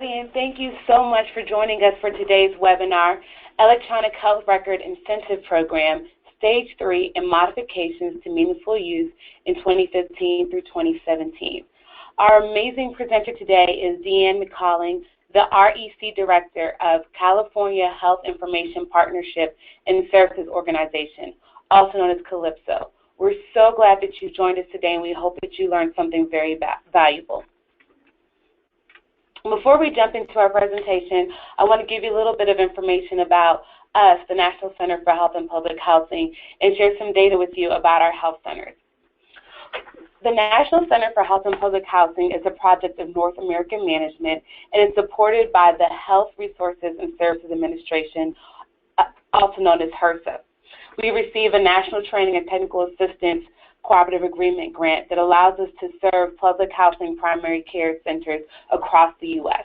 And thank you so much for joining us for today's webinar, Electronic Health Record Incentive Program, Stage 3 and Modifications to Meaningful Use in 2015 through 2017. Our amazing presenter today is Deanne McCalling, the REC Director of California Health Information Partnership and Services Organization, also known as Calypso. We're so glad that you joined us today, and we hope that you learned something very valuable. Before we jump into our presentation, I want to give you a little bit of information about us, the National Center for Health and Public Housing, and share some data with you about our health centers. The National Center for Health and Public Housing is a project of North American Management, and is supported by the Health Resources and Services Administration, also known as HRSA. We receive a National Training and Technical Assistance Cooperative Agreement grant that allows us to serve public housing primary care centers across the U.S.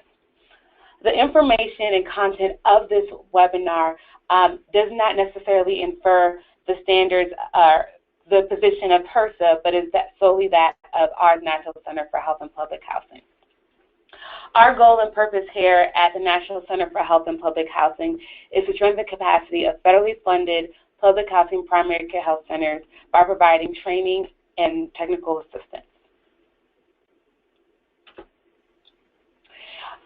The information and content of this webinar does not necessarily infer the standards or the position of HRSA, but is solely that of our National Center for Health and Public Housing. Our goal and purpose here at the National Center for Health and Public Housing is to strengthen the capacity of federally funded public housing primary care health centers by providing training and technical assistance.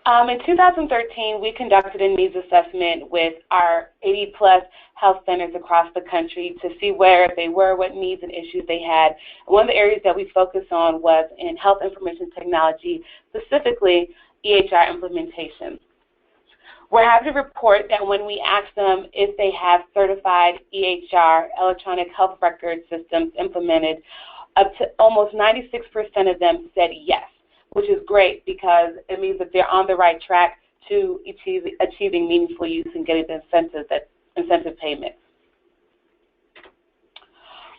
In 2013, we conducted a needs assessment with our 80-plus health centers across the country to see where they were, what needs and issues they had. One of the areas that we focused on was in health information technology, specifically EHR implementation. We're happy to report that when we asked them if they have certified EHR, electronic health record systems implemented, up to almost 96% of them said yes, which is great because it means that they're on the right track to achieving meaningful use and getting the incentive payments.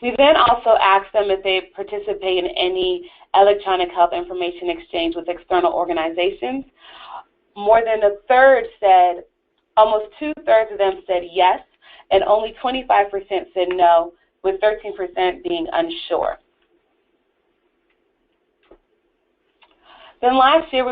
We then also asked them if they participate in any electronic health information exchange with external organizations. More than a third said, almost two-thirds of them said yes, and only 25% said no, with 13% being unsure. Then last year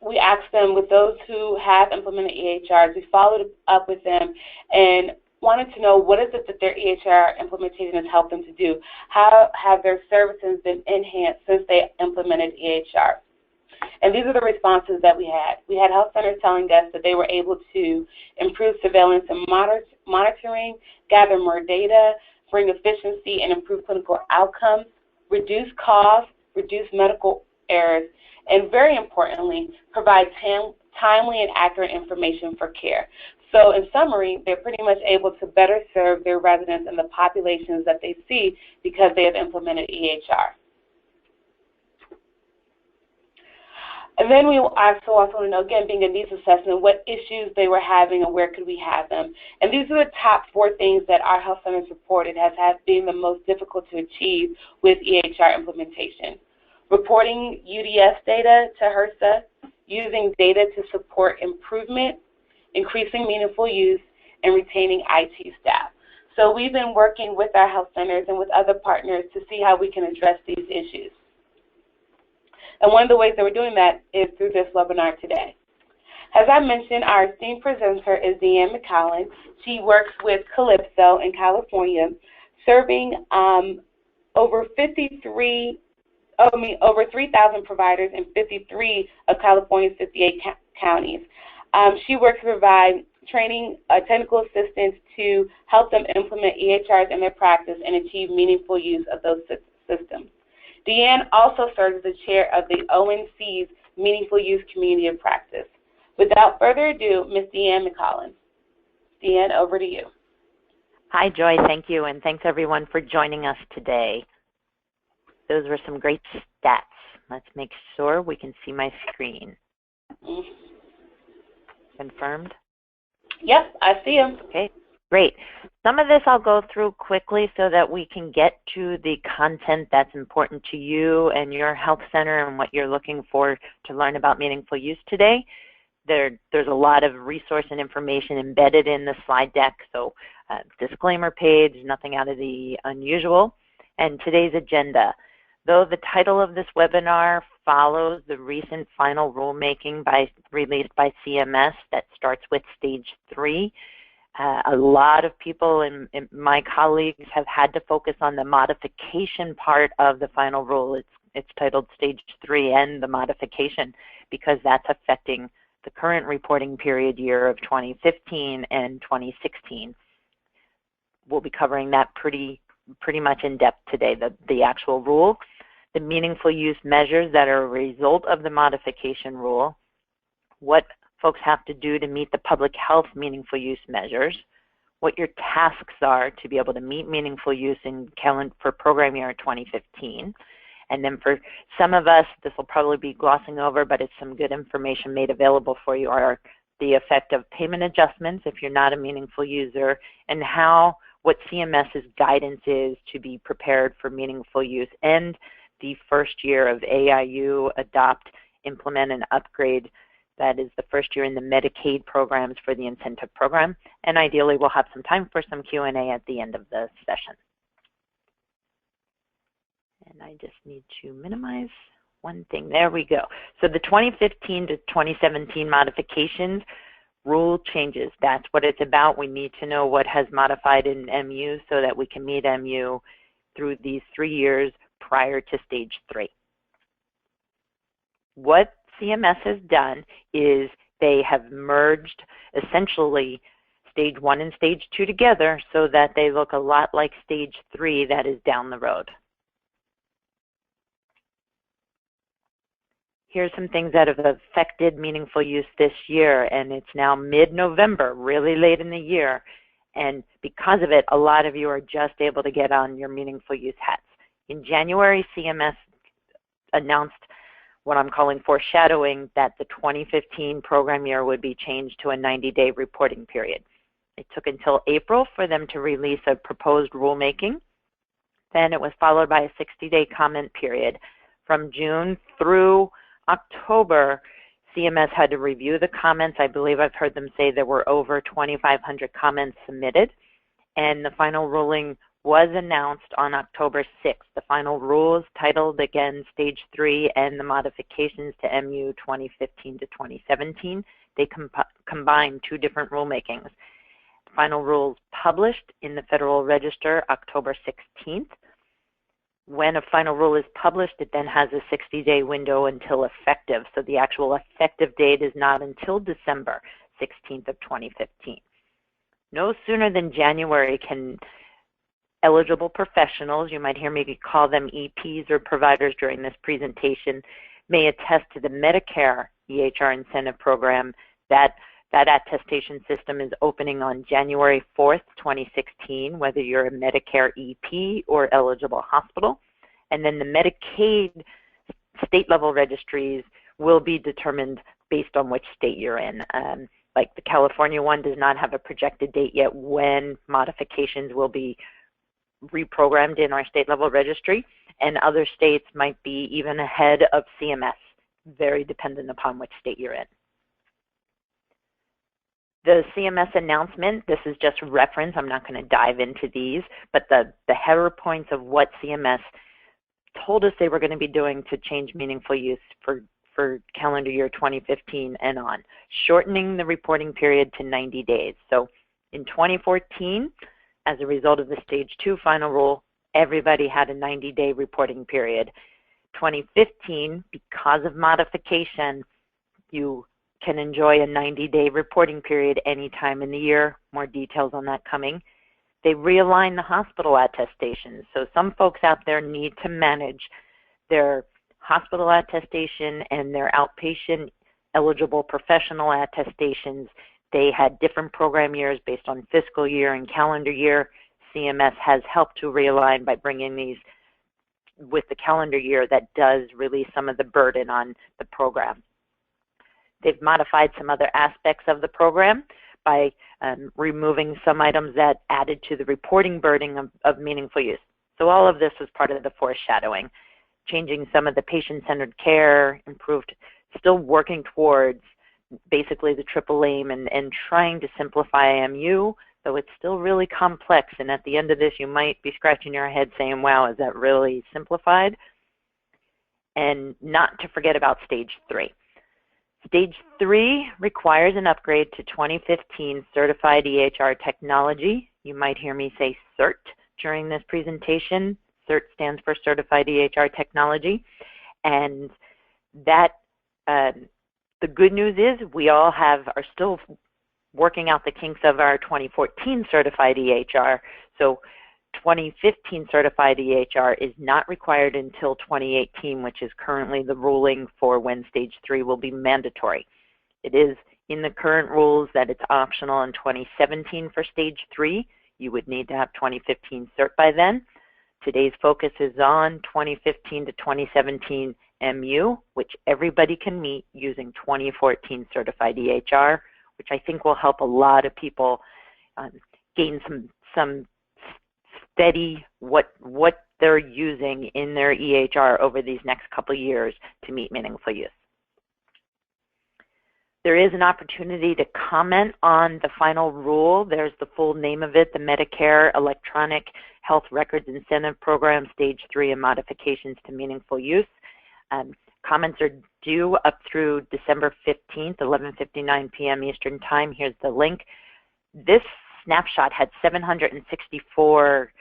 we asked them, with those who have implemented EHRs, we followed up with them and wanted to know what is it that their EHR implementation has helped them to do. How have their services been enhanced since they implemented EHR? And these are the responses that we had. We had health centers telling us that they were able to improve surveillance and monitoring, gather more data, bring efficiency and improve clinical outcomes, reduce costs, reduce medical errors, and very importantly, provide timely and accurate information for care. So in summary, they're pretty much able to better serve their residents and the populations that they see because they have implemented EHR. And then we also want to know, again, being a needs assessment, what issues they were having and where could we have them. And these are the top 4 things that our health centers reported has been the most difficult to achieve with EHR implementation. Reporting UDS data to HRSA, using data to support improvement, increasing meaningful use, and retaining IT staff. So we've been working with our health centers and with other partners to see how we can address these issues. And one of the ways that we're doing that is through this webinar today. As I mentioned, our esteemed presenter is Deanne McCalling. She works with Calypso in California, serving over 3,000 providers in 53 of California's 58 counties. She works to provide training, technical assistance to help them implement EHRs in their practice and achieve meaningful use of those systems. Deanne also serves as the chair of the ONC's Meaningful Use Community of Practice. Without further ado, Ms. Deanne McCalling. Deanne, over to you. Hi, Joy. Thank you, and thanks everyone for joining us today. Those were some great stats. Let's make sure we can see my screen. Confirmed? Yep, I see them. Okay, great. Some of this I'll go through quickly so that we can get to the content that's important to you and your health center and what you're looking for to learn about meaningful use today. There's a lot of resource and information embedded in the slide deck, so disclaimer page, nothing out of the unusual. And today's agenda. Though the title of this webinar follows the recent final rulemaking released by CMS that starts with stage 3, a lot of people and my colleagues have had to focus on the modification part of the final rule. It's titled stage 3 and the modification because that's affecting the current reporting period year of 2015 and 2016. We'll be covering that pretty much in depth today, the actual rule, the meaningful use measures that are a result of the modification rule, what folks have to do to meet the public health meaningful use measures, what your tasks are to be able to meet meaningful use for program year 2015. And then for some of us, this will probably be glossing over, but it's some good information made available for you, are the effect of payment adjustments if you're not a meaningful user, and what CMS's guidance is to be prepared for meaningful use, and the first year of AIU, adopt, implement, and upgrade. That is the first year in the Medicaid programs for the incentive program. And ideally, we'll have some time for some Q&A at the end of the session. And I just need to minimize one thing. There we go. So the 2015 to 2017 modifications, rule changes. That's what it's about. We need to know what has modified in MU so that we can meet MU through these 3 years prior to stage 3. What CMS has done is they have merged essentially stage 1 and stage 2 together so that they look a lot like stage 3 that is down the road. Here's some things that have affected meaningful use this year, and it's now mid-November, really late in the year, and because of it, a lot of you are just able to get on your meaningful use hats. In January, CMS announced what I'm calling foreshadowing that the 2015 program year would be changed to a 90-day reporting period. It took until April for them to release a proposed rulemaking. Then it was followed by a 60-day comment period. From June through October, CMS had to review the comments. I believe I've heard them say there were over 2,500 comments submitted, and the final ruling was announced on October 6th. The final rules titled, again, Stage 3 and the modifications to MU 2015 to 2017. They combine 2 different rulemakings. Final rules published in the Federal Register October 16th. When a final rule is published, it then has a 60-day window until effective. So the actual effective date is not until December 16th of 2015. No sooner than January can eligible professionals, you might hear me call them EPs or providers during this presentation, may attest to the Medicare EHR incentive program. That attestation system is opening on January 4th, 2016, whether you're a Medicare EP or eligible hospital. And then the Medicaid state-level registries will be determined based on which state you're in. Like the California one does not have a projected date yet when modifications will be reprogrammed in our state-level registry, and other states might be even ahead of CMS, very dependent upon which state you're in. The CMS announcement, this is just reference, I'm not going to dive into these, but the header points of what CMS told us they were going to be doing to change meaningful use for calendar year 2015 and on. Shortening the reporting period to 90 days. So in 2014, as a result of the stage 2 final rule, everybody had a 90-day reporting period. 2015, because of modification, you can enjoy a 90-day reporting period any time in the year. More details on that coming. They realign the hospital attestations. So some folks out there need to manage their hospital attestation and their outpatient eligible professional attestations. They had different program years based on fiscal year and calendar year. CMS has helped to realign by bringing these with the calendar year that does release some of the burden on the program. They've modified some other aspects of the program by removing some items that added to the reporting burden of meaningful use. So all of this was part of the foreshadowing, changing some of the patient-centered care, improved, still working towards basically the triple aim and trying to simplify MU, though it's still really complex. And at the end of this, you might be scratching your head saying, wow, is that really simplified? and not to forget about stage 3. Stage 3 requires an upgrade to 2015 certified EHR technology. You might hear me say CERT during this presentation. CERT stands for Certified EHR Technology. And that, the good news is we all are still working out the kinks of our 2014 certified EHR. So 2015 certified EHR is not required until 2018, which is currently the ruling for when stage 3 will be mandatory. It is in the current rules that it's optional in 2017 for stage 3. You would need to have 2015 cert by then. Today's focus is on 2015 to 2017 MU, which everybody can meet using 2014 certified EHR, which I think will help a lot of people gain some steady what they're using in their EHR over these next couple of years to meet meaningful use. There is an opportunity to comment on the final rule. There's the full name of it, the Medicare Electronic Health Records Incentive Program, Stage 3 and Modifications to Meaningful Use. Comments are due up through December 15th, 11:59 p.m. Eastern Time. Here's the link. This snapshot had 764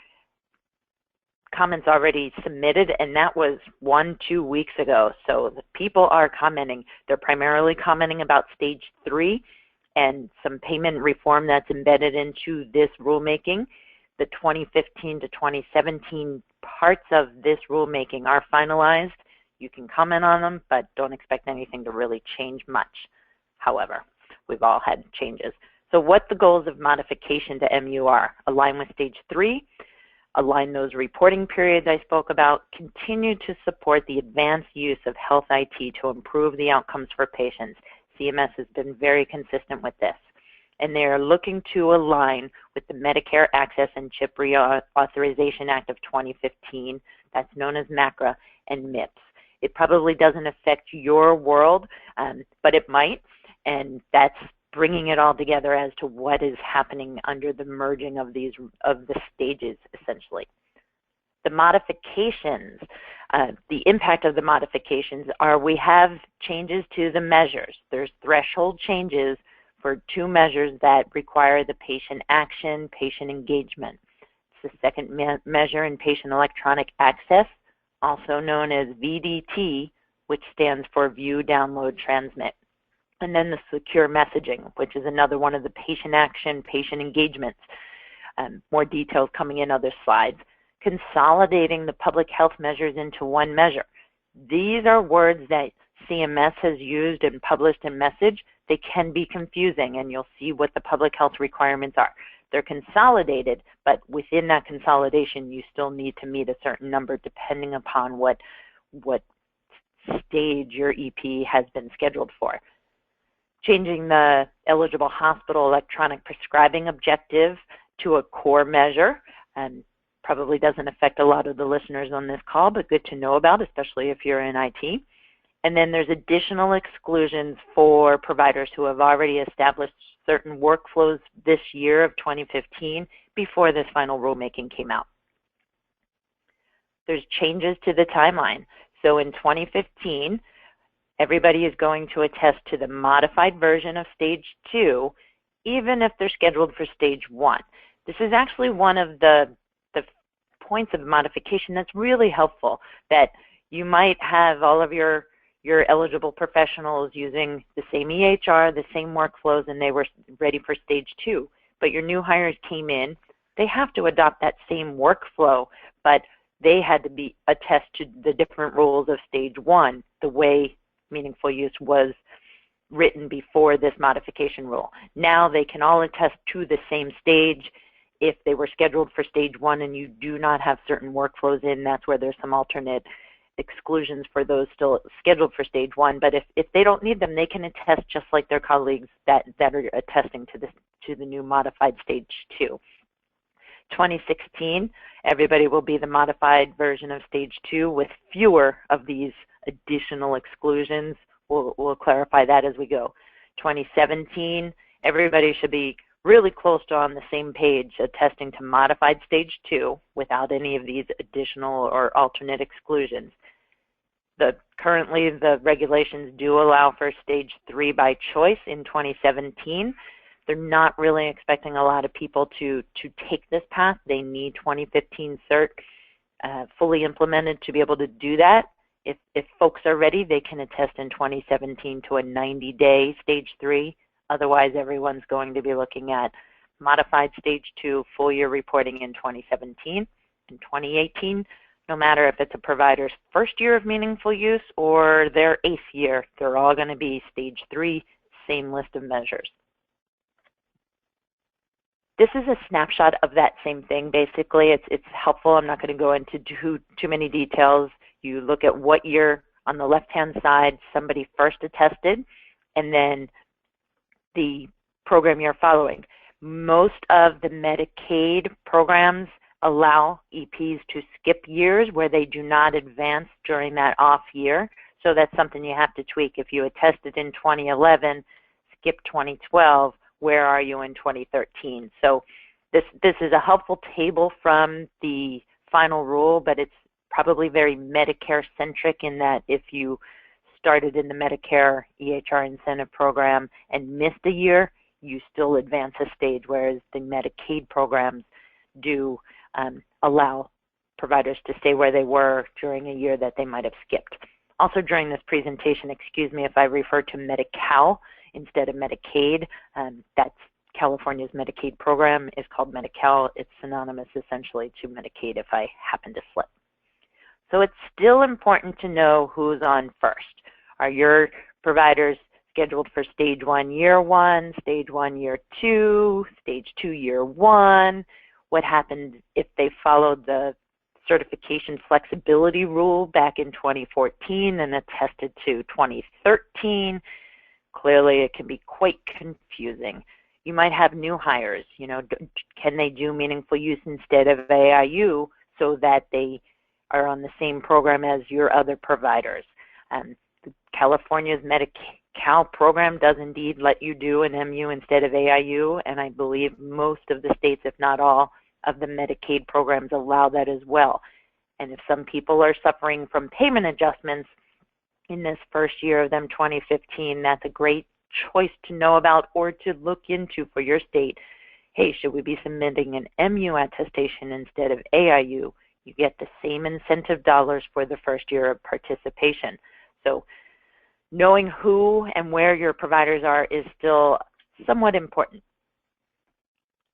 comments already submitted, and that was 1-2 weeks ago. So the people are commenting. They're primarily commenting about stage 3 and some payment reform that's embedded into this rulemaking. The 2015 to 2017 parts of this rulemaking are finalized. You can comment on them, but don't expect anything to really change much. However, we've all had changes. So what the goals of modification to MU are: align with stage 3, align those reporting periods I spoke about, continue to support the advanced use of health IT to improve the outcomes for patients. CMS has been very consistent with this. And they are looking to align with the Medicare Access and CHIP Reauthorization Act of 2015, that's known as MACRA, and MIPS. It probably doesn't affect your world, but it might, and that's bringing it all together as to what is happening under the merging of the stages, essentially. The modifications, the impact of the modifications are we have changes to the measures. There's threshold changes for 2 measures that require the patient action, patient engagement. It's the second measure in patient electronic access, also known as VDT, which stands for View, Download, Transmit. And then the secure messaging, which is another one of the patient action, patient engagements. More details coming in other slides. Consolidating the public health measures into one measure. These are words that CMS has used and published in message. They can be confusing, and you'll see what the public health requirements are. They're consolidated, but within that consolidation, you still need to meet a certain number depending upon what stage your EP has been scheduled for. Changing the eligible hospital electronic prescribing objective to a core measure, and probably doesn't affect a lot of the listeners on this call, but good to know about, especially if you're in IT. And then there's additional exclusions for providers who have already established certain workflows this year of 2015 before this final rulemaking came out. There's changes to the timeline. So in 2015, everybody is going to attest to the modified version of stage 2, even if they're scheduled for stage 1. This is actually one of the points of modification that's really helpful, that you might have all of your eligible professionals using the same EHR, the same workflows, and they were ready for stage 2. But your new hires came in, they have to adopt that same workflow, but they had to attest to the different rules of stage 1, the way meaningful use was written before this modification rule. Now they can all attest to the same stage. If they were scheduled for stage 1 and you do not have certain workflows in, that's where there's some alternate exclusions for those still scheduled for stage 1. But if they don't need them, they can attest just like their colleagues that are attesting to the new modified stage 2. 2016, everybody will be the modified version of stage 2 with fewer of these additional exclusions. We'll clarify that as we go. 2017, everybody should be really close to on the same page, attesting to modified stage 2 without any of these additional or alternate exclusions. Currently, the regulations do allow for stage 3 by choice in 2017. They're not really expecting a lot of people to take this path. They need 2015 cert fully implemented to be able to do that. If folks are ready, they can attest in 2017 to a 90-day stage 3. Otherwise, everyone's going to be looking at modified stage 2 full year reporting in 2017 and 2018. No matter if it's a provider's first year of meaningful use or their 8th year, they're all going to be stage 3, same list of measures. This is a snapshot of that same thing. Basically, it's helpful. I'm not going to go into too many details. You look at what year on the left-hand side somebody first attested, and then the program you're following. Most of the Medicaid programs allow EPs to skip years where they do not advance during that off year. So that's something you have to tweak. If you attested in 2011, skip 2012, where are you in 2013? So this is a helpful table from the final rule, but it's probably very Medicare-centric in that if you started in the Medicare EHR incentive program and missed a year, you still advance a stage, whereas the Medicaid programs do allow providers to stay where they were during a year that they might have skipped. Also during this presentation, excuse me if I refer to Medi-Cal instead of Medicaid. That's California's Medicaid program is called Medi-Cal. It's synonymous essentially to Medicaid if I happen to slip. So it's still important to know who's on first. Are your providers scheduled for stage 1 year 1, stage 1 year 2, stage 2 year 1? What happened if they followed the certification flexibility rule back in 2014 and attested to 2013? Clearly, it can be quite confusing. You might have new hires. You know, can they do meaningful use instead of AIU so that they are on the same program as your other providers? California's Medi-Cal program does indeed let you do an MU instead of AIU, and I believe most of the states, if not all, of the Medicaid programs allow that as well. And if some people are suffering from payment adjustments in this first year of them 2015, that's a great choice to know about or to look into for your state. Hey, should we be submitting an MU attestation instead of AIU? You get the same incentive dollars for the first year of participation. So knowing who and where your providers are is still somewhat important.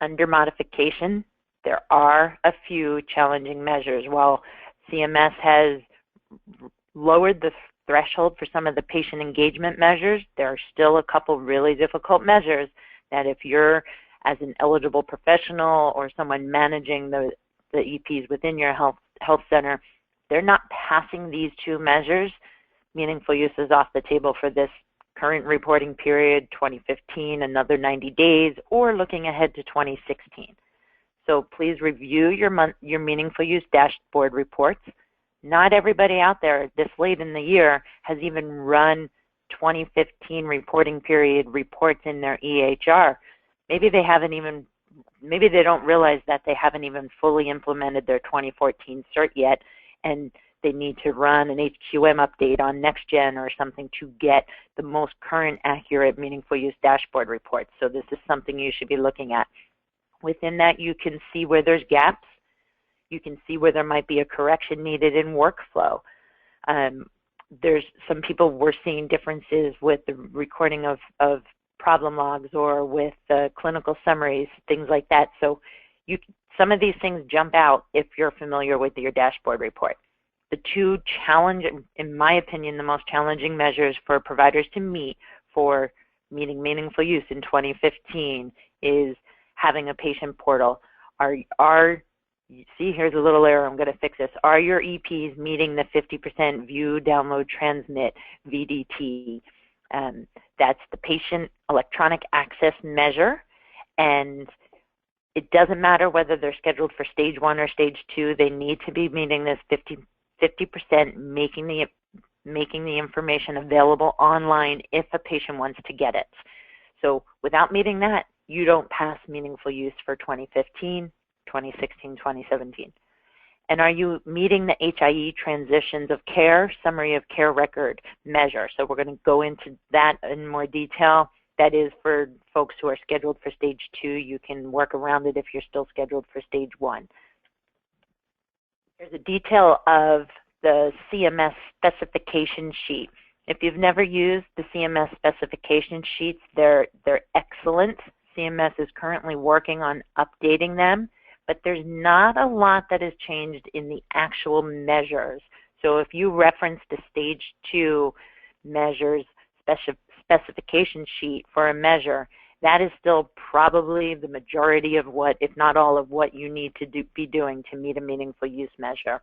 Under modification, there are a few challenging measures. While CMS has lowered the threshold for some of the patient engagement measures, there are still a couple really difficult measures that if you're, as an eligible professional or someone managing the EPs within your health center, they're not passing these 2 measures, meaningful use is off the table for this current reporting period, 2015, another 90 days, or looking ahead to 2016. So please review your meaningful use dashboard reports. Not everybody out there this late in the year has even run 2015 reporting period reports in their EHR. Maybe they don't realize that they haven't even fully implemented their 2014 cert yet, and they need to run an HQM update on NextGen or something to get the most current, accurate, meaningful use dashboard reports. So this is something you should be looking at. Within that, you can see where there's gaps. You can see where there might be a correction needed in workflow. There's some people we're seeing differences with the recording of problem logs or with the clinical summaries, things like that. So some of these things jump out if you're familiar with your dashboard report. The 2 in my opinion, the most challenging measures for providers to meet for meeting meaningful use in 2015 is having a patient portal. See, here's a little error, I'm going to fix this. Are your EPs meeting the 50% view, download, transmit VDT? That's the patient electronic access measure, and it doesn't matter whether they're scheduled for stage 1 or stage 2, they need to be meeting this 50%, making the information available online if a patient wants to get it. So without meeting that, you don't pass meaningful use for 2015, 2016, 2017. And are you meeting the HIE transitions of care, summary of care record measure? So we're going to go into that in more detail. That is for folks who are scheduled for stage 2. You can work around it if you're still scheduled for stage 1. There's a detail of the CMS specification sheet. If you've never used the CMS specification sheets, they're excellent. CMS is currently working on updating them, but there's not a lot that has changed in the actual measures. So if you reference the stage 2 measures specification sheet for a measure, that is still probably the majority of what, if not all of what you need to be doing to meet a meaningful use measure.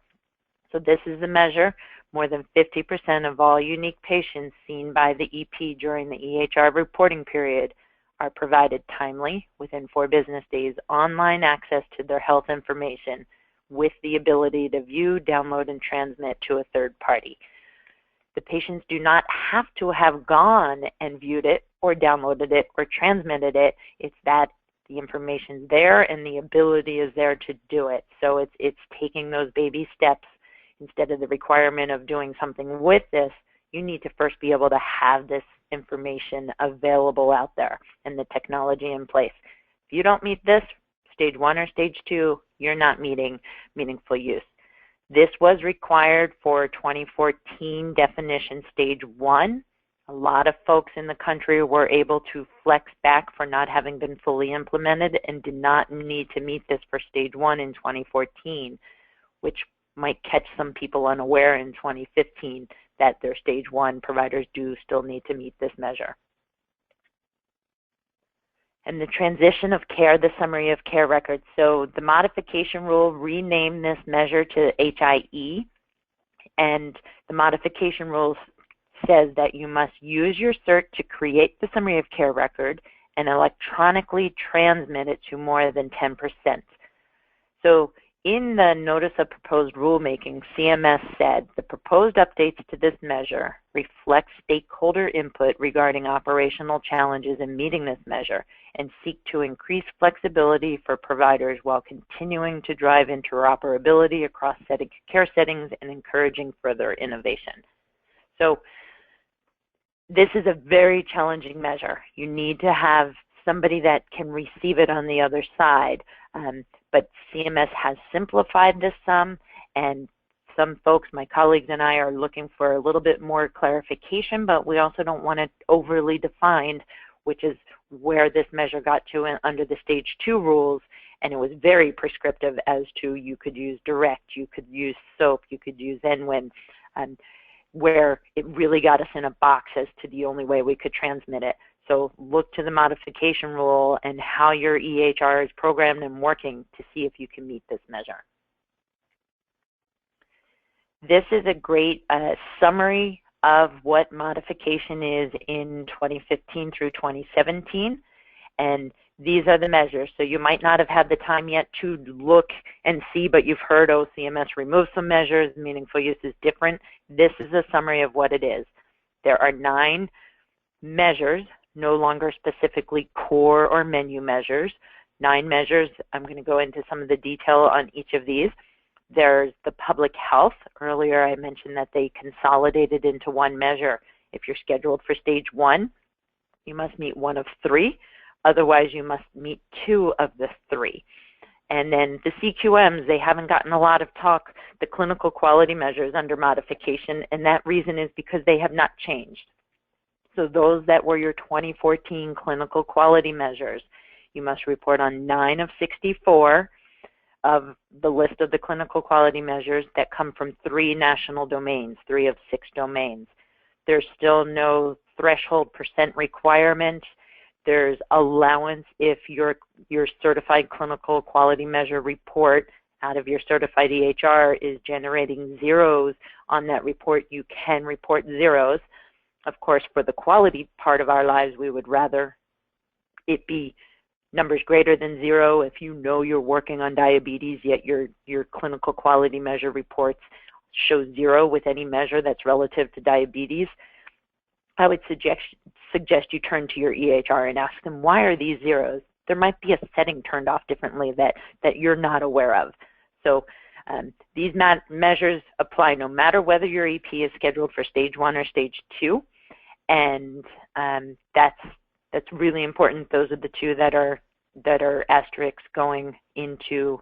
So this is the measure. More than 50% of all unique patients seen by the EP during the EHR reporting period are provided timely, within 4 business days, online access to their health information with the ability to view, download, and transmit to a third party. The patients do not have to have gone and viewed it or downloaded it or transmitted it. It's that the information's there and the ability is there to do it. So it's taking those baby steps. Instead of the requirement of doing something with this, you need to first be able to have this information available out there and the technology in place. If you don't meet this, stage 1 or stage 2, you're not meeting meaningful use. This was required for 2014 definition stage 1. A lot of folks in the country were able to flex back for not having been fully implemented and did not need to meet this for stage 1 in 2014, which might catch some people unaware in 2015 that their stage 1 providers do still need to meet this measure. And the transition of care, the summary of care records. So the modification rule renamed this measure to HIE, and the modification rule says that you must use your cert to create the summary of care record and electronically transmit it to more than 10%. So in the Notice of Proposed Rulemaking, CMS said the proposed updates to this measure reflect stakeholder input regarding operational challenges in meeting this measure and seek to increase flexibility for providers while continuing to drive interoperability across care settings and encouraging further innovation. So this is a very challenging measure. You need to have somebody that can receive it on the other side. But CMS has simplified this some, and some folks, my colleagues and I, are looking for a little bit more clarification, but we also don't want it overly defined, which is where this measure got to under the stage 2 rules, and it was very prescriptive as to you could use direct, you could use SOAP, you could use NWIN, where it really got us in a box as to the only way we could transmit it. So look to the modification rule and how your EHR is programmed and working to see if you can meet this measure. This is a great summary of what modification is in 2015 through 2017, and these are the measures. So you might not have had the time yet to look and see, but you've heard, oh, CMS removed some measures, meaningful use is different. This is a summary of what it is. There are 9 measures, no longer specifically core or menu measures. 9 measures. I'm going to go into some of the detail on each of these. There's the public health. Earlier I mentioned that they consolidated into one measure. If you're scheduled for stage 1, you must meet 1 of 3. Otherwise, you must meet 2 of the 3. And then the CQMs, they haven't gotten a lot of talk, the clinical quality measures under modification, and that reason is because they have not changed. So those that were your 2014 clinical quality measures, you must report on 9 of 64 of the list of the clinical quality measures that come from 3 national domains, 3 of 6 domains. There's still no threshold % requirement. There's allowance if your certified clinical quality measure report out of your certified EHR is generating zeros on that report, you can report zeros. Of course, for the quality part of our lives, we would rather it be numbers greater than 0. If you know you're working on diabetes, yet your clinical quality measure reports show 0 with any measure that's relative to diabetes, I would suggest you turn to your EHR and ask them, why are these zeros? There might be a setting turned off differently that you're not aware of. So These measures apply no matter whether your EP is scheduled for stage 1 or stage 2, and that's really important. Those are the two that are asterisks going into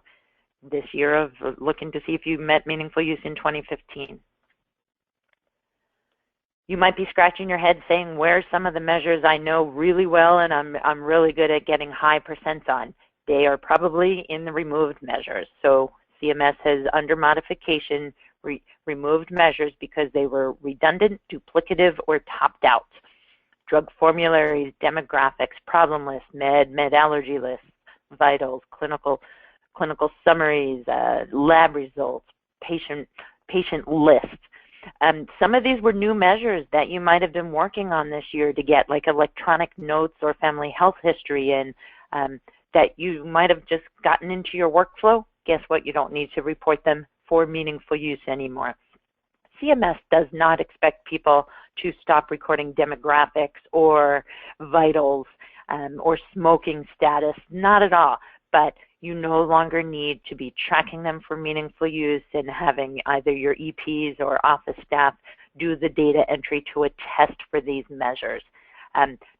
this year of looking to see if you met meaningful use in 2015. You might be scratching your head saying, where's some of the measures I know really well and I'm really good at getting high percents on? They are probably in the removed measures. So CMS has, under modification, removed measures because they were redundant, duplicative, or topped out. Drug formularies, demographics, problem lists, med allergy lists, vitals, clinical summaries, lab results, patient lists. Some of these were new measures that you might have been working on this year to get, like electronic notes or family health history in, that you might have just gotten into your workflow. Guess what? You don't need to report them for meaningful use anymore. CMS does not expect people to stop recording demographics or vitals or smoking status, not at all. But you no longer need to be tracking them for meaningful use and having either your EPs or office staff do the data entry to attest for these measures.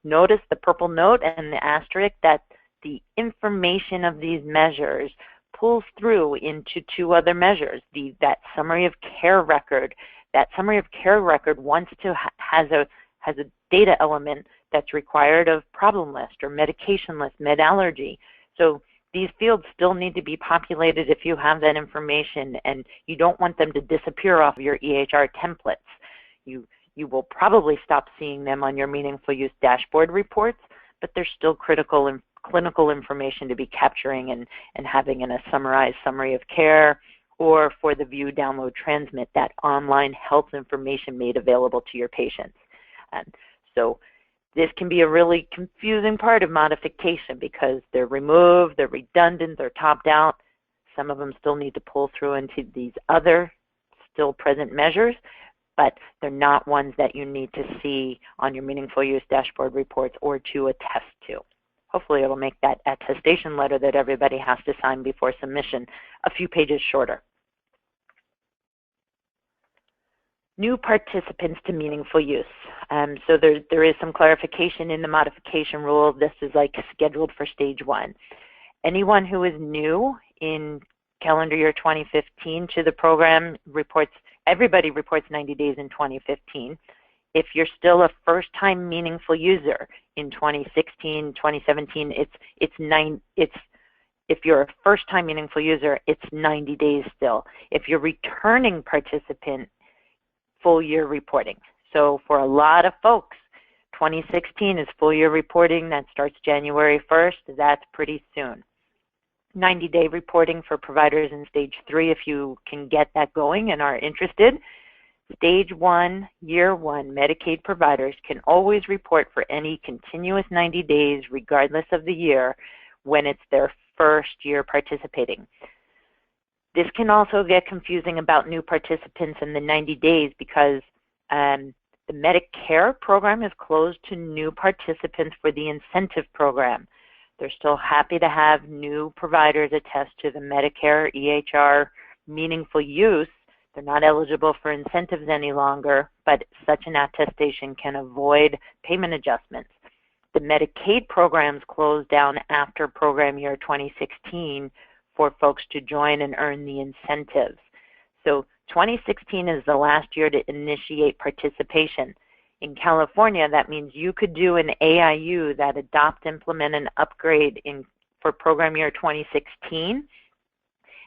Notice the purple note and the asterisk that the information of these measures pulls through into two other measures. That summary of care record. That summary of care record has a data element that's required of problem list or medication list, med allergy. So these fields still need to be populated if you have that information, and you don't want them to disappear off of your EHR templates. You will probably stop seeing them on your meaningful use dashboard reports, but they're still critical and clinical information to be capturing and having in a summarized summary of care, or for the view, download, transmit, that online health information made available to your patients. So this can be a really confusing part of modification because they're removed, they're redundant, they're topped out. Some of them still need to pull through into these other still present measures, but they're not ones that you need to see on your meaningful use dashboard reports or to attest to. Hopefully it'll make that attestation letter that everybody has to sign before submission a few pages shorter. New participants to meaningful use. So there is some clarification in the modification rule. This is like scheduled for stage 1. Anyone who is new in calendar year 2015 to the program everybody reports 90 days in 2015. If you're still a first-time meaningful user in 2016, 2017, if you're a first-time meaningful user, it's 90 days still. If you're returning participant, full year reporting. So for a lot of folks, 2016 is full year reporting. That starts January 1st. That's pretty soon. 90-day reporting for providers in stage 3 if you can get that going and are interested. Stage 1, year 1, Medicaid providers can always report for any continuous 90 days regardless of the year when it's their first year participating. This can also get confusing about new participants in the 90 days because the Medicare program is closed to new participants for the incentive program. They're still happy to have new providers attest to the Medicare EHR meaningful use. They're not eligible for incentives any longer, but such an attestation can avoid payment adjustments. The Medicaid programs closed down after program year 2016 for folks to join and earn the incentives. So 2016 is the last year to initiate participation. In California, that means you could do an AIU that adopt, implement, and upgrade for program year 2016,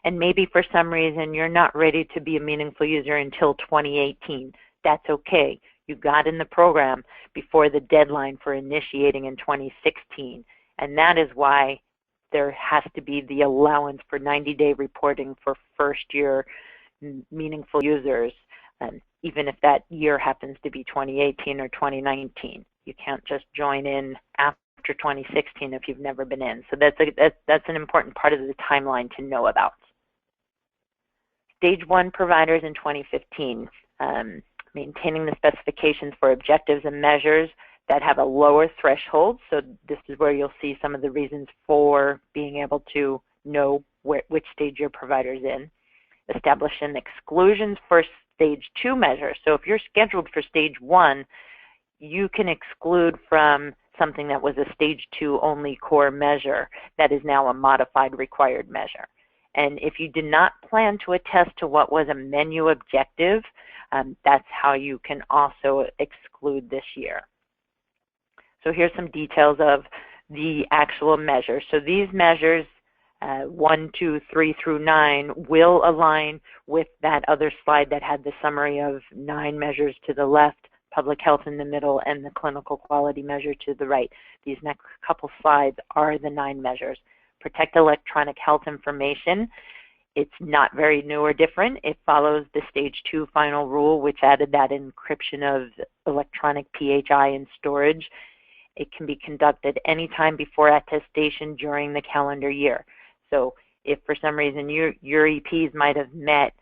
and maybe for some reason you're not ready to be a meaningful user until 2018. That's okay. You got in the program before the deadline for initiating in 2016, and that is why there has to be the allowance for 90-day reporting for first-year meaningful users, even if that year happens to be 2018 or 2019. You can't just join in after 2016 if you've never been in. So that's an important part of the timeline to know about. Stage 1 providers in 2015, maintaining the specifications for objectives and measures that have a lower threshold. So this is where you'll see some of the reasons for being able to know which stage your provider's in. establishing exclusions for stage 2 measures. So if you're scheduled for stage 1, you can exclude from something that was a stage 2 only core measure that is now a modified required measure. And if you did not plan to attest to what was a menu objective, that's how you can also exclude this year. So here's some details of the actual measures. So these measures, 1, 2, 3 through 9, will align with that other slide that had the summary of 9 measures to the left, public health in the middle, and the clinical quality measure to the right. These next couple slides are the 9 measures. Protect electronic health information. It's not very new or different. It follows the stage 2 final rule, which added that encryption of electronic PHI and storage. It can be conducted anytime before attestation during the calendar year. So if for some reason your EPs might have met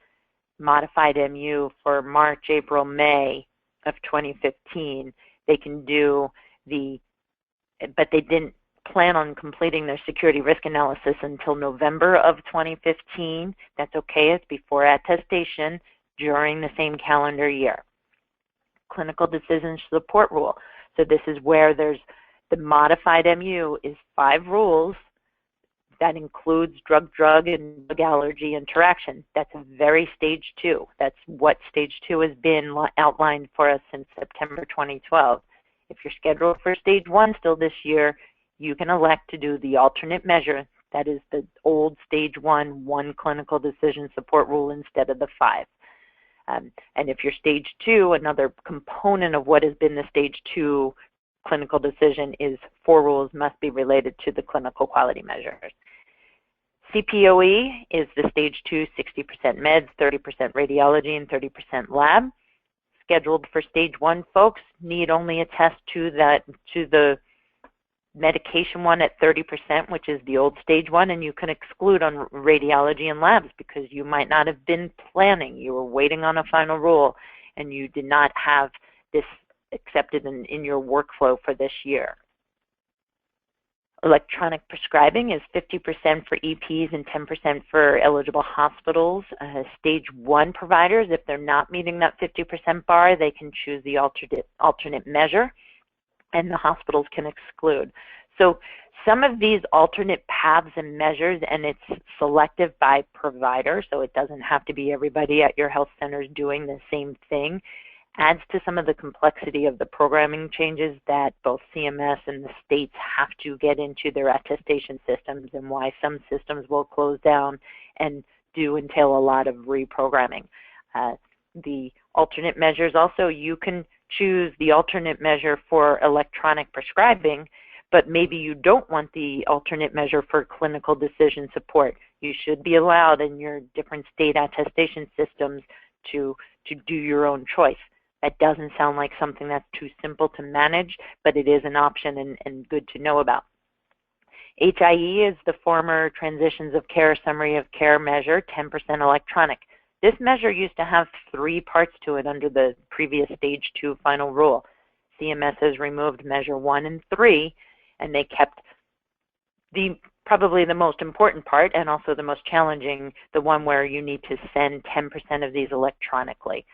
modified MU for March, April, May of 2015, they can do but they didn't plan on completing their security risk analysis until November of 2015. That's okay, it's before attestation during the same calendar year. Clinical decision support rule. So this is where there's the modified MU is 5 rules that includes drug-drug and drug allergy interaction. That's a very stage 2. That's what stage 2 has been outlined for us since September 2012. If you're scheduled for stage 1 still this year, you can elect to do the alternate measure. That is the old stage 1 clinical decision support rule instead of the 5. And if you're stage 2, another component of what has been the stage 2 clinical decision is 4 rules must be related to the clinical quality measures. CPOE is the stage 2, 60% meds, 30% radiology, and 30% lab. Scheduled for stage 1 folks need only attest to the medication one at 30%, which is the old stage 1, and you can exclude on radiology and labs because you might not have been planning. You were waiting on a final rule, and you did not have this accepted in your workflow for this year. Electronic prescribing is 50% for EPs and 10% for eligible hospitals. Stage 1 providers, if they're not meeting that 50% bar, they can choose the alternate measure, and the hospitals can exclude. So some of these alternate paths and measures, and it's selective by provider, so it doesn't have to be everybody at your health centers doing the same thing, adds to some of the complexity of the programming changes that both CMS and the states have to get into their attestation systems, and why some systems will close down and do entail a lot of reprogramming. The alternate measures also, you can choose the alternate measure for electronic prescribing, but maybe you don't want the alternate measure for clinical decision support. You should be allowed in your different state attestation systems to do your own choice. That doesn't sound like something that's too simple to manage, but it is an option and good to know about. HIE is the former Transitions of Care Summary of Care measure, 10% electronic. This measure used to have 3 parts to it under the previous stage 2 final rule. CMS has removed measure 1 and 3, and they kept probably the most important part and also the most challenging, the one where you need to send 10% of these electronically.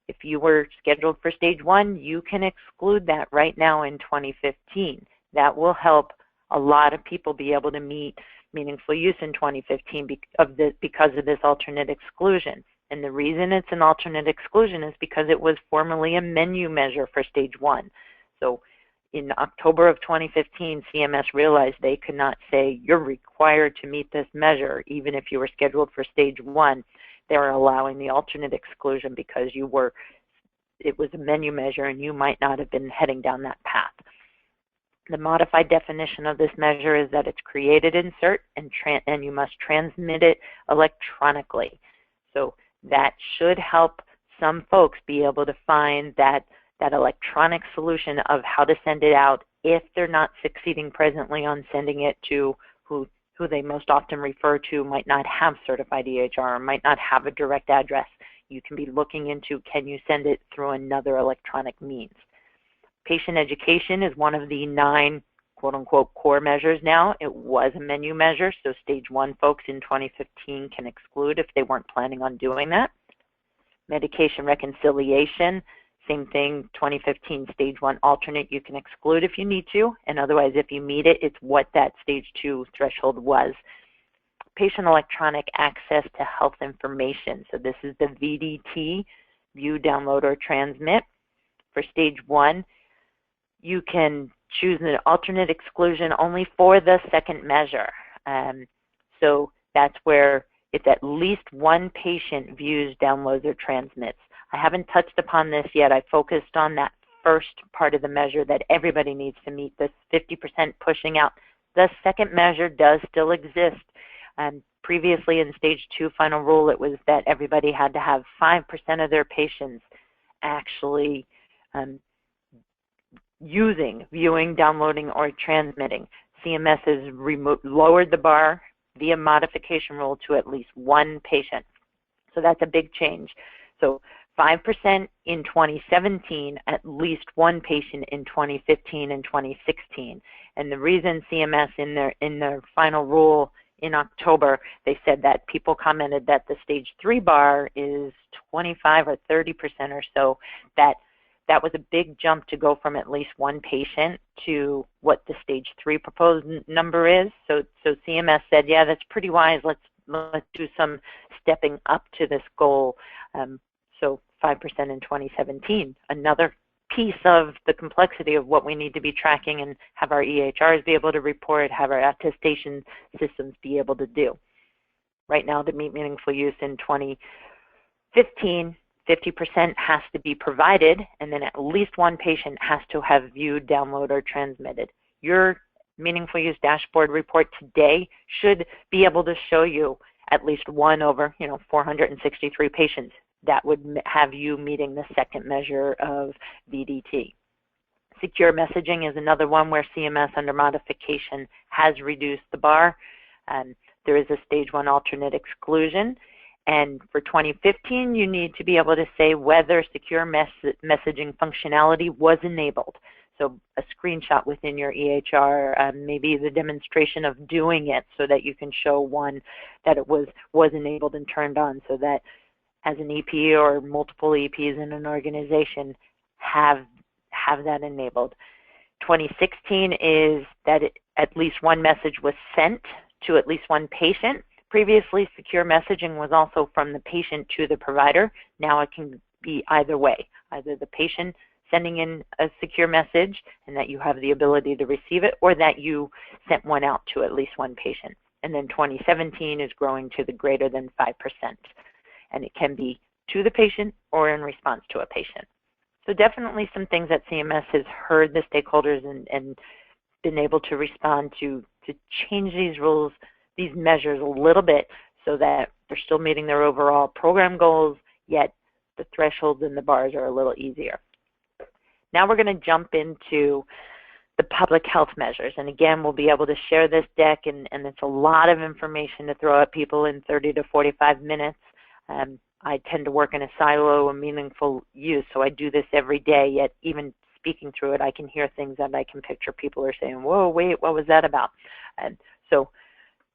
If you were scheduled for stage 1, you can exclude that right now in 2015. That will help a lot of people be able to meet meaningful use in 2015 because of this alternate exclusion. And the reason it's an alternate exclusion is because it was formerly a menu measure for stage 1. So in October of 2015, CMS realized they could not say you're required to meet this measure even if you were scheduled for stage 1. They were allowing the alternate exclusion because it was a menu measure and you might not have been heading down that path. The modified definition of this measure is that it's created in CERT and you must transmit it electronically. So that should help some folks be able to find that electronic solution of how to send it out if they're not succeeding presently on sending it to who they most often refer to might not have certified EHR or might not have a direct address. You can be looking into, can you send it through another electronic means? Patient education is one of the 9 quote-unquote core measures now. It was a menu measure, so stage 1 folks in 2015 can exclude if they weren't planning on doing that. Medication reconciliation, same thing, 2015 stage 1 alternate, you can exclude if you need to, and otherwise if you meet it, it's what that stage 2 threshold was. Patient electronic access to health information. So this is the VDT, view, download, or transmit. For stage 1, you can choose an alternate exclusion only for the second measure. So that's where it's at least one patient views, downloads, or transmits. I haven't touched upon this yet. I focused on that first part of the measure that everybody needs to meet, this 50% pushing out. The second measure does still exist. Previously in stage 2 final rule, it was that everybody had to have 5% of their patients actually using, viewing, downloading, or transmitting. CMS has lowered the bar via modification rule to at least one patient. So that's a big change. So 5% in 2017, at least one patient in 2015 and 2016. And the reason CMS in their final rule in October, they said that people commented that the stage 3 bar is 25 or 30% or so, that was a big jump to go from at least one patient to what the stage 3 proposed number is. So CMS said, yeah, that's pretty wise. Let's do some stepping up to this goal. So 5% in 2017. Another piece of the complexity of what we need to be tracking and have our EHRs be able to report, have our attestation systems be able to do. Right now, to meet meaningful use in 2015, 50% has to be provided, and then at least one patient has to have viewed, downloaded, or transmitted. Your meaningful use dashboard report today should be able to show you at least 1 over 463 patients. That would have you meeting the second measure of VDT. Secure messaging is another one where CMS under modification has reduced the bar. There is a stage 1 alternate exclusion. And for 2015, you need to be able to say whether secure messaging functionality was enabled. So a screenshot within your EHR, maybe the demonstration of doing it so that you can show one that it was enabled and turned on, so that as an EP or multiple EPs in an organization have that enabled. 2016 is that at least one message was sent to at least one patient. Previously, secure messaging was also from the patient to the provider. Now it can be either way, either the patient sending in a secure message and that you have the ability to receive it, or that you sent one out to at least one patient. And then 2017 is growing to the greater than 5%. And it can be to the patient or in response to a patient. So definitely some things that CMS has heard the stakeholders and been able to respond to change these rules, these measures a little bit so that they're still meeting their overall program goals, yet the thresholds and the bars are a little easier. Now we're going to jump into the public health measures. And again, we'll be able to share this deck, and it's a lot of information to throw at people in 30 to 45 minutes. I tend to work in a silo of meaningful use, so I do this every day, yet even speaking through it, I can hear things that I can picture people are saying, whoa, wait, what was that about? And so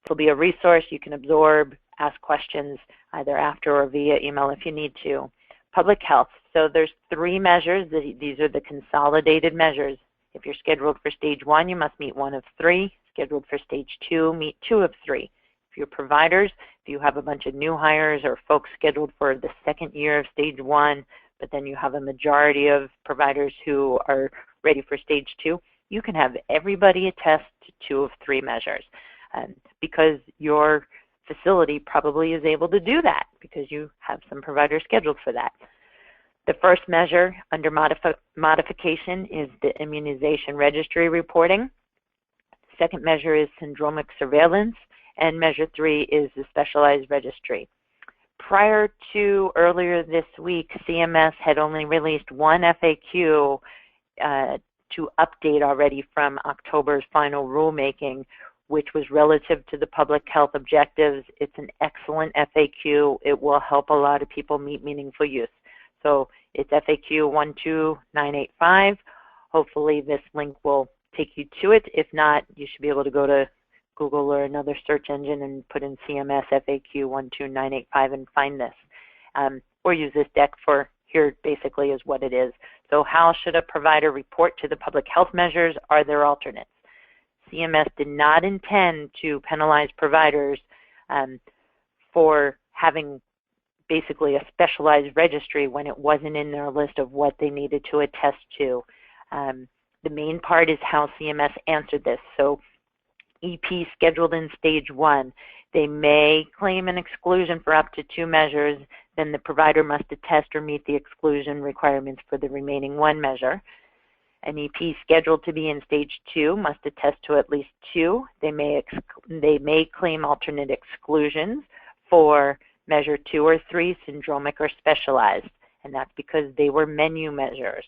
it'll be a resource you can absorb, ask questions either after or via email if you need to. Public health, so there's 3 measures. These are the consolidated measures. If you're scheduled for stage 1, you must meet 1 of 3. Scheduled for stage 2, meet 2 of 3. Your providers, if you have a bunch of new hires or folks scheduled for the second year of stage 1, but then you have a majority of providers who are ready for stage 2, you can have everybody attest to 2 of 3 measures because your facility probably is able to do that because you have some providers scheduled for that. The first measure under modification is the immunization registry reporting. The second measure is syndromic surveillance. And measure 3 is the specialized registry. Prior to earlier this week, CMS had only released one FAQ to update already from October's final rulemaking, which was relative to the public health objectives. It's an excellent FAQ. It will help a lot of people meet meaningful use. So it's FAQ 12985. Hopefully this link will take you to it. If not, you should be able to go to Google or another search engine and put in CMS FAQ 12985 and find this. Or use this deck for here basically is what it is. So how should a provider report to the public health measures? Are there alternates? CMS did not intend to penalize providers for having basically a specialized registry when it wasn't in their list of what they needed to attest to. The main part is how CMS answered this. So EP scheduled in stage 1, they may claim an exclusion for up to 2 measures, then the provider must attest or meet the exclusion requirements for the remaining 1 measure. An EP scheduled to be in stage 2 must attest to at least 2. They may claim alternate exclusions for measure 2 or 3, syndromic or specialized, and that's because they were menu measures.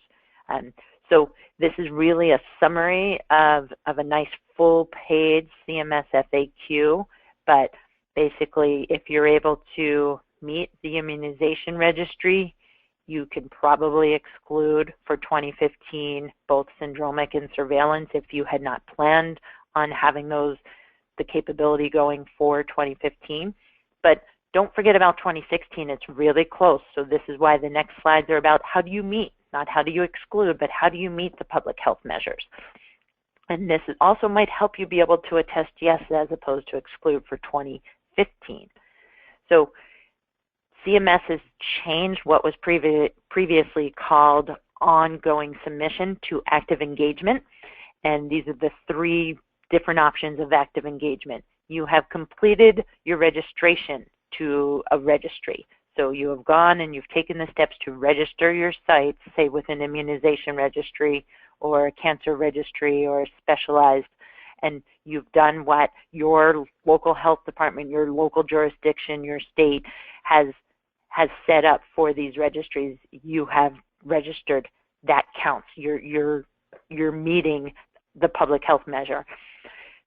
So this is really a summary of a nice full-page CMS FAQ, but basically if you're able to meet the immunization registry, you can probably exclude for 2015 both syndromic and surveillance if you had not planned on having the capability going for 2015. But don't forget about 2016, it's really close. So this is why the next slides are about how do you meet, not how do you exclude, but how do you meet the public health measures. And this also might help you be able to attest yes as opposed to exclude for 2015. So CMS has changed what was previously called ongoing submission to active engagement. And these are the 3 different options of active engagement. You have completed your registration to a registry. So you have gone and you've taken the steps to register your site, say with an immunization registry or a cancer registry or specialized, and you've done what your local health department, your local jurisdiction, your state has set up for these registries. You have registered. That counts. You're meeting the public health measure.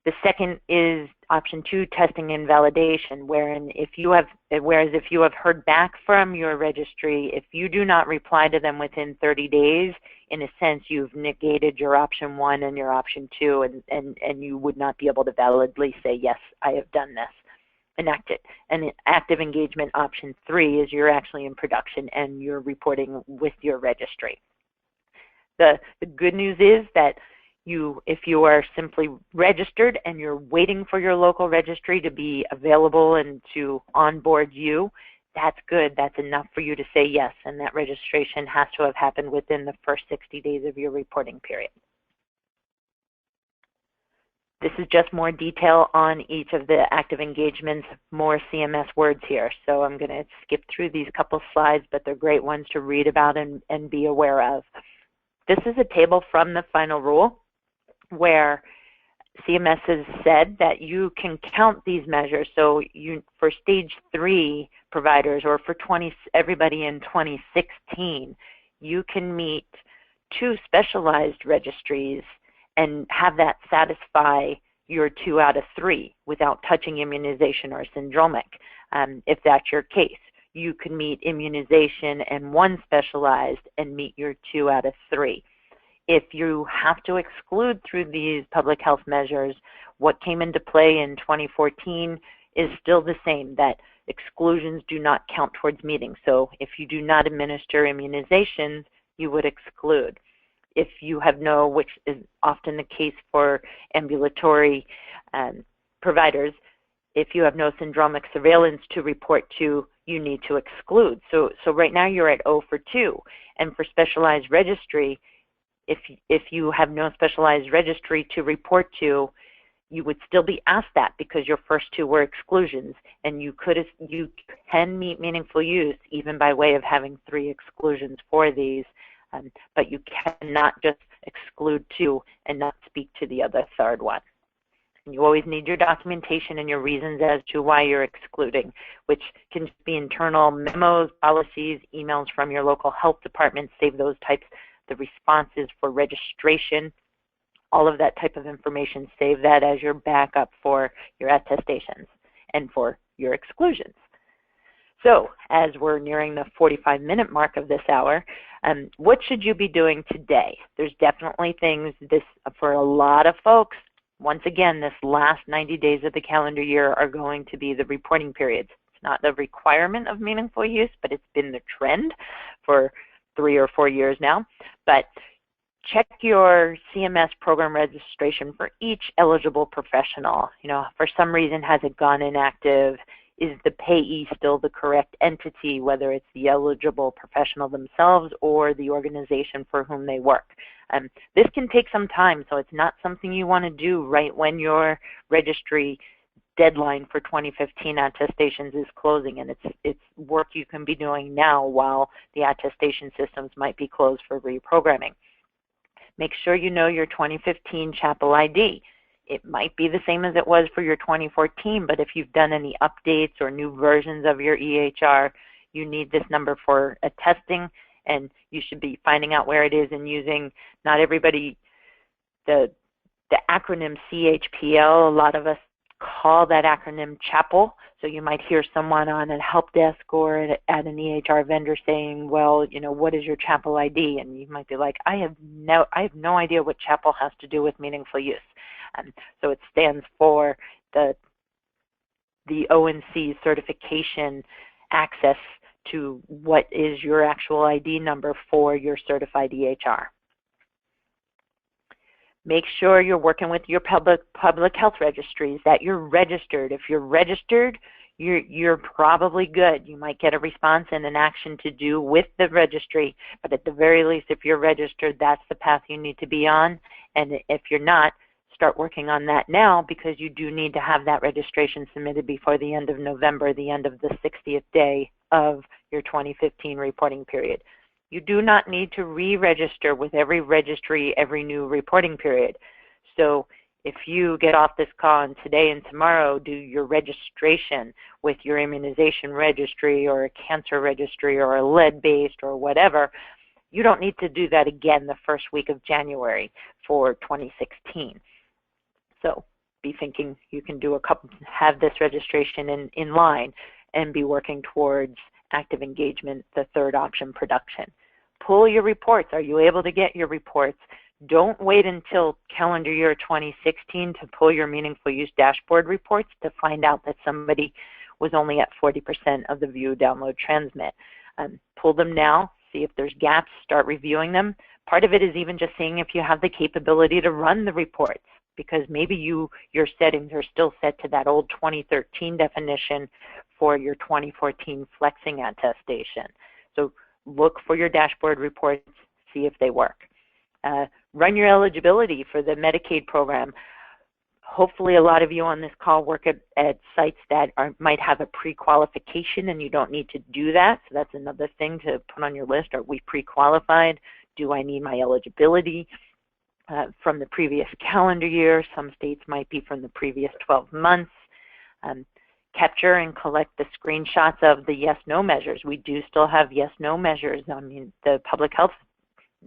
The second is option 2, testing and validation, whereas if you have heard back from your registry, if you do not reply to them within 30 days, in a sense, you've negated your option 1 and your option 2, and you would not be able to validly say, yes, I have done this. Enact it. And active engagement option 3 is you're actually in production and you're reporting with your registry. The good news is that if you are simply registered and you're waiting for your local registry to be available and to onboard you, that's good. That's enough for you to say yes, and that registration has to have happened within the first 60 days of your reporting period. This is just more detail on each of the active engagements, more CMS words here. So I'm going to skip through these couple slides, but they're great ones to read about and be aware of. This is a table from the final rule where CMS has said that you can count these measures. So for stage 3 providers or for everybody in 2016, you can meet 2 specialized registries and have that satisfy your 2 out of 3 without touching immunization or syndromic. If that's your case, you can meet immunization and 1 specialized and meet your 2 out of 3. If you have to exclude through these public health measures, what came into play in 2014 is still the same, that exclusions do not count towards meeting. So if you do not administer immunizations, you would exclude. If you have which is often the case for ambulatory providers, if you have no syndromic surveillance to report to, you need to exclude. So right now you're at 0 for 2. And for specialized registry, if you have no specialized registry to report to, you would still be asked that because your first 2 were exclusions, and you can meet meaningful use even by way of having 3 exclusions for these, but you cannot just exclude 2 and not speak to the other 3rd one. And you always need your documentation and your reasons as to why you're excluding, which can be internal memos, policies, emails from your local health department. Save those types. The responses for registration, all of that type of information, save that as your backup for your attestations and for your exclusions. So as we're nearing the 45-minute mark of this hour, What should you be doing today? There's definitely things, for a lot of folks, once again, this last 90 days of the calendar year are going to be the reporting periods. It's not the requirement of meaningful use, but it's been the trend for 3 or 4 years now. But check your CMS program registration for each eligible professional. For some reason, has it gone inactive? Is the payee still the correct entity, whether it's the eligible professional themselves or the organization for whom they work? This can take some time, so it's not something you want to do right when your registry deadline for 2015 attestations is closing, and it's work you can be doing now while the attestation systems might be closed for reprogramming. Make sure you know your 2015 chapel ID. It might be the same as it was for your 2014, but if you've done any updates or new versions of your EHR, you need this number for attesting, and you should be finding out where it is and using, not everybody, the acronym CHPL, a lot of us call that acronym CHAPEL. So you might hear someone on a help desk or at an EHR vendor saying, well, what is your chapel ID? And you might be like, I have no idea what chapel has to do with meaningful use. So it stands for the ONC certification access to what is your actual ID number for your certified EHR. Make sure you're working with your public health registries, that you're registered. If you're registered, you're probably good. You might get a response and an action to do with the registry, but at the very least, if you're registered, that's the path you need to be on. And if you're not, start working on that now, because you do need to have that registration submitted before the end of November, the end of the 60th day of your 2015 reporting period. You do not need to re-register with every registry every new reporting period. So if you get off this call and today and tomorrow do your registration with your immunization registry or a cancer registry or a lead-based or whatever, you don't need to do that again the first week of January for 2016. So be thinking you can do have this registration in line and be working towards active engagement, the third option, production. Pull your reports. Are you able to get your reports? Don't wait until calendar year 2016 to pull your meaningful use dashboard reports to find out that somebody was only at 40% of the view, download, transmit. Pull them now, see if there's gaps, start reviewing them. Part of it is even just seeing if you have the capability to run the reports, because maybe your settings are still set to that old 2013 definition for your 2014 flexing attestation. So look for your dashboard reports, see if they work. Run your eligibility for the Medicaid program. Hopefully a lot of you on this call work at sites that might have a pre-qualification, and you don't need to do that. So that's another thing to put on your list. Are we pre-qualified? Do I need my eligibility from the previous calendar year? Some states might be from the previous 12 months. Capture and collect the screenshots of the yes-no measures. We do still have yes-no measures. I mean, the public health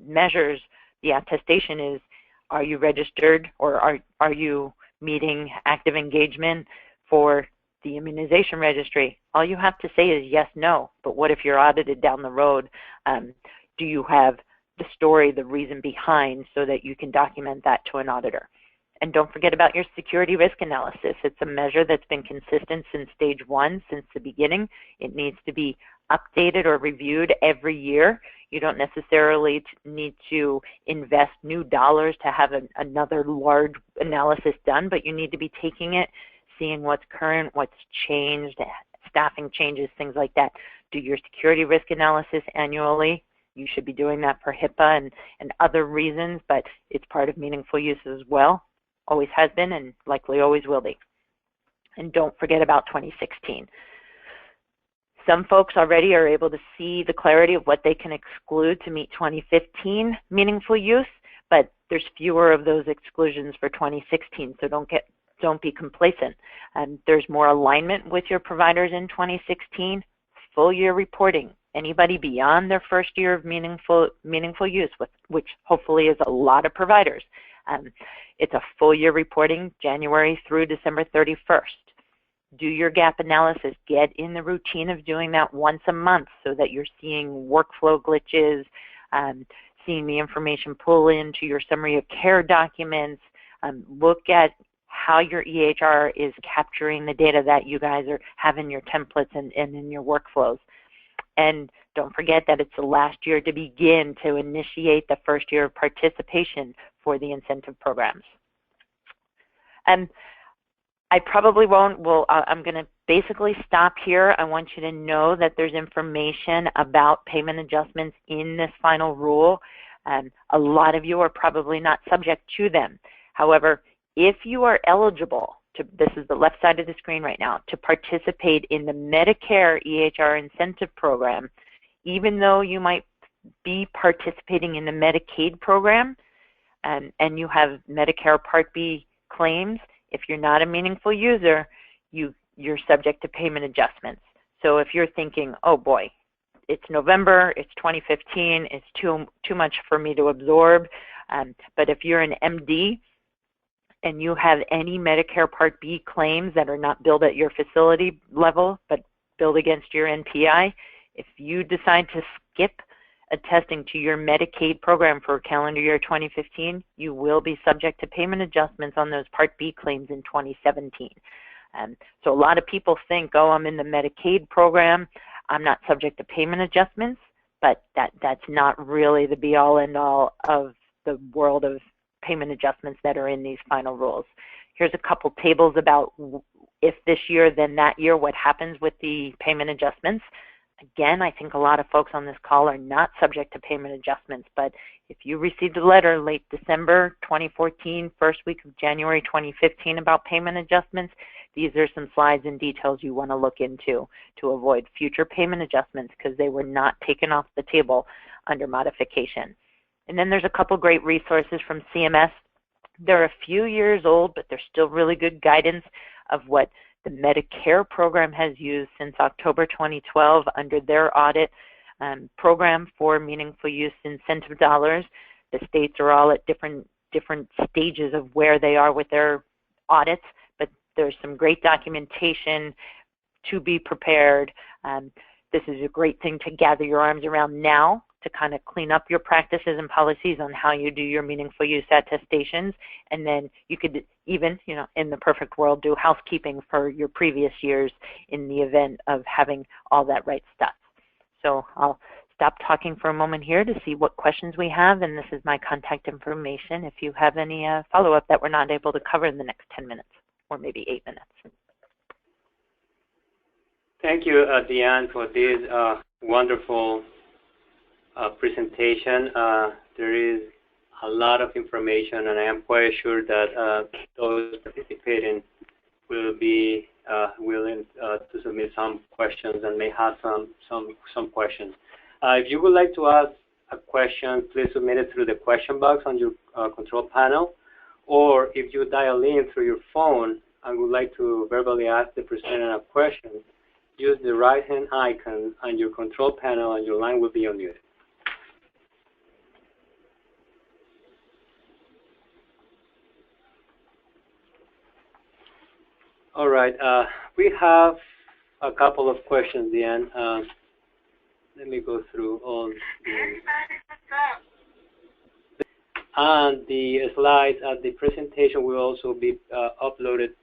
measures, the attestation is, are you registered, or are you meeting active engagement for the immunization registry? All you have to say is yes, no. But what if you're audited down the road? Do you have the story, the reason behind, so that you can document that to an auditor? And don't forget about your security risk analysis. It's a measure that's been consistent since stage 1, since the beginning. It needs to be updated or reviewed every year. You don't necessarily need to invest new dollars to have another large analysis done, but you need to be taking it, seeing what's current, what's changed, staffing changes, things like that. Do your security risk analysis annually. You should be doing that for HIPAA and other reasons, but it's part of meaningful use as well. Always has been and likely always will be. And don't forget about 2016. Some folks already are able to see the clarity of what they can exclude to meet 2015 meaningful use, but there's fewer of those exclusions for 2016, so don't be complacent. There's more alignment with your providers in 2016. Full year reporting. Anybody beyond their first year of meaningful use, which hopefully is a lot of providers. It's a full year reporting, January through December 31st. Do your gap analysis. Get in the routine of doing that once a month so that you're seeing workflow glitches, seeing the information pull into your summary of care documents, look at how your EHR is capturing the data that you guys have in your templates and in your workflows. And don't forget that it's the last year to begin to initiate the first year of participation for the incentive programs. And I probably won't, I'm going to basically stop here. I want you to know that there's information about payment adjustments in this final rule. A lot of you are probably not subject to them. However, if you are eligible to, this is the left side of the screen right now, to participate in the Medicare EHR incentive program, even though you might be participating in the Medicaid program and you have Medicare Part B claims, if you're not a meaningful user, you're subject to payment adjustments. So if you're thinking, oh boy, it's November, it's 2015, it's too much for me to absorb, but if you're an MD and you have any Medicare Part B claims that are not billed at your facility level, but billed against your NPI, if you decide to skip attesting to your Medicaid program for calendar year 2015, you will be subject to payment adjustments on those Part B claims in 2017. So a lot of people think, oh, I'm in the Medicaid program, I'm not subject to payment adjustments, but that's not really the be-all, end-all of the world of payment adjustments that are in these final rules. Here's a couple tables about if this year, then that year, what happens with the payment adjustments. Again, I think a lot of folks on this call are not subject to payment adjustments, but if you received a letter late December 2014, first week of January 2015 about payment adjustments, these are some slides and details you want to look into to avoid future payment adjustments because they were not taken off the table under modification. And then there's a couple great resources from CMS. They're a few years old, but they're still really good guidance of what the Medicare program has used since October 2012 under their audit program for meaningful use incentive dollars. The states are all at different stages of where they are with their audits, but there's some great documentation to be prepared. This is a great thing to gather your arms around now to kind of clean up your practices and policies on how you do your meaningful use attestations. And then you could even, in the perfect world, do housekeeping for your previous years in the event of having all that right stuff. So I'll stop talking for a moment here to see what questions we have, and this is my contact information if you have any follow-up that we're not able to cover in the next 10 minutes or maybe 8 minutes. Thank you, Deanne, for this wonderful presentation. There is a lot of information, and I am quite sure that those participating will be willing to submit some questions and may have some questions. If you would like to ask a question, please submit it through the question box on your control panel, or if you dial in through your phone and would like to verbally ask the presenter a question, use the right-hand icon on your control panel and your line will be unmuted. All right, we have a couple of questions, Deanne. Let me go through all and the slides of the presentation will also be uploaded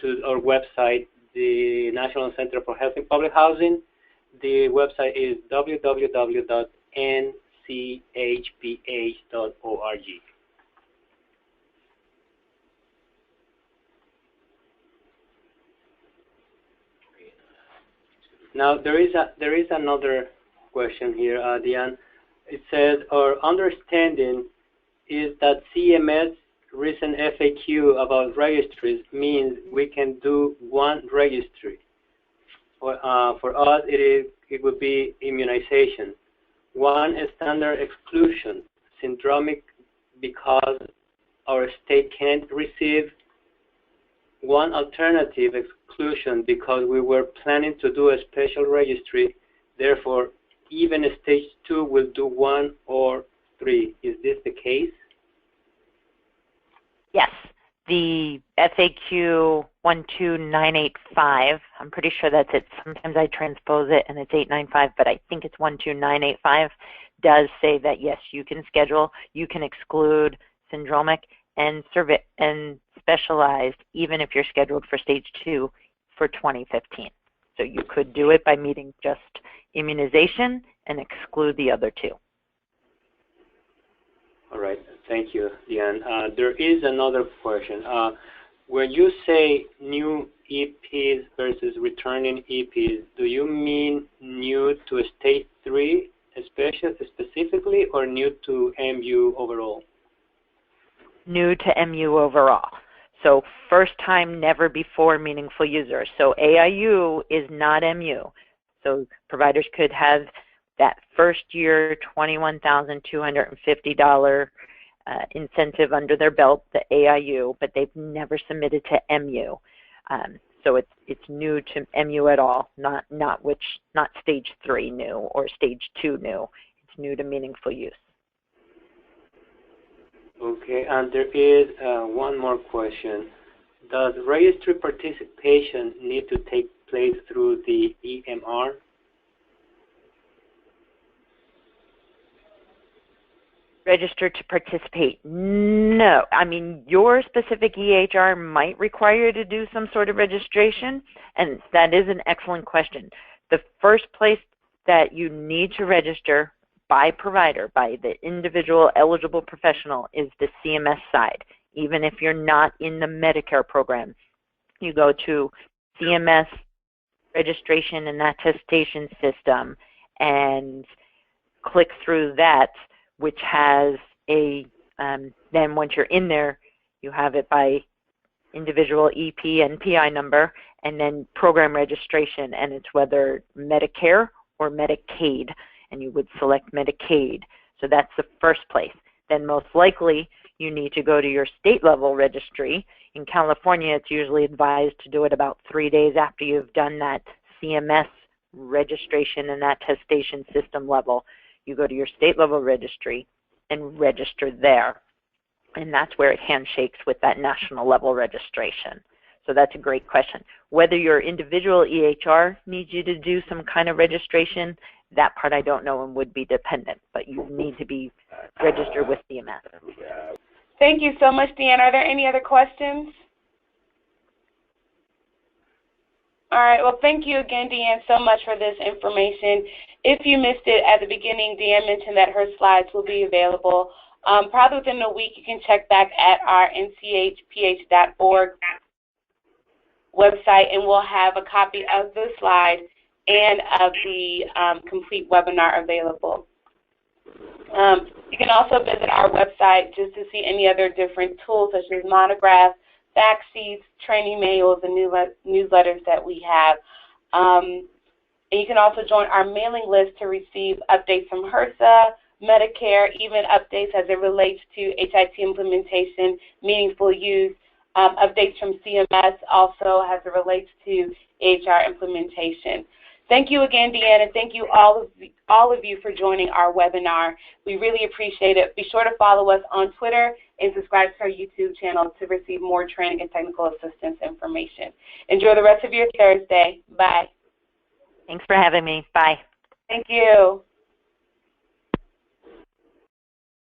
to our website, the National Center for Health and Public Housing. The website is www.nchph.org. Now there is another question here, Diane. It says our understanding is that CMS recent FAQ about registries means we can do one registry. For us, it would be immunization. One standard exclusion, syndromic, because our state can't receive. One alternative exclusion because we were planning to do a special registry. Therefore, even stage 2 will do 1 or 3. Is this the case? Yes. The FAQ 12985, I'm pretty sure that's it. Sometimes I transpose it and it's 895, but I think it's 12985. does say that, yes, you can schedule, you can exclude syndromic and specialized, even if you're scheduled for stage 2 for 2015. So you could do it by meeting just immunization and exclude the other 2. All right, thank you, Deanne. There is another question. When you say new EPs versus returning EPs, do you mean new to stage 3 specifically, or new to MU overall? New to MU overall. So first time, never before meaningful user. So AIU is not MU. So providers could have that first year $21,250 incentive under their belt, the AIU, but they've never submitted to MU. So it's new to MU at all, not stage 3 new or stage 2 new. It's new to meaningful use. Okay, and there is one more question. Does registry participation need to take place through the EMR? Register to participate? No. I mean, your specific EHR might require you to do some sort of registration, and that is an excellent question. The first place that you need to register by provider, by the individual eligible professional, is the CMS side. Even if you're not in the Medicare program, you go to CMS registration and attestation system and click through that, which has a, then once you're in there, you have it by individual EP and PI number, and then program registration, and it's whether Medicare or Medicaid, and you would select Medicaid. So that's the first place. Then most likely, you need to go to your state level registry. In California, it's usually advised to do it about 3 days after you've done that CMS registration and attestation system level. You go to your state level registry and register there. And that's where it handshakes with that national level registration. So that's a great question. Whether your individual EHR needs you to do some kind of registration, that part I don't know and would be dependent, but you need to be registered with CMS. Thank you so much, Deanne. Are there any other questions? All right, well, thank you again, Deanne, so much for this information. If you missed it at the beginning, Deanne mentioned that her slides will be available. Probably within a week, you can check back at our nchph.org website, and we'll have a copy of the slide and of the complete webinar available. You can also visit our website just to see any other different tools, such as monographs, fact sheets, training manuals, and newsletters that we have. And you can also join our mailing list to receive updates from HRSA, Medicare, even updates as it relates to HIT implementation, meaningful use, updates from CMS also as it relates to AHR implementation. Thank you again, Deanne, and thank you all of you for joining our webinar. We really appreciate it. Be sure to follow us on Twitter and subscribe to our YouTube channel to receive more training and technical assistance information. Enjoy the rest of your Thursday. Bye. Thanks for having me. Bye. Thank you.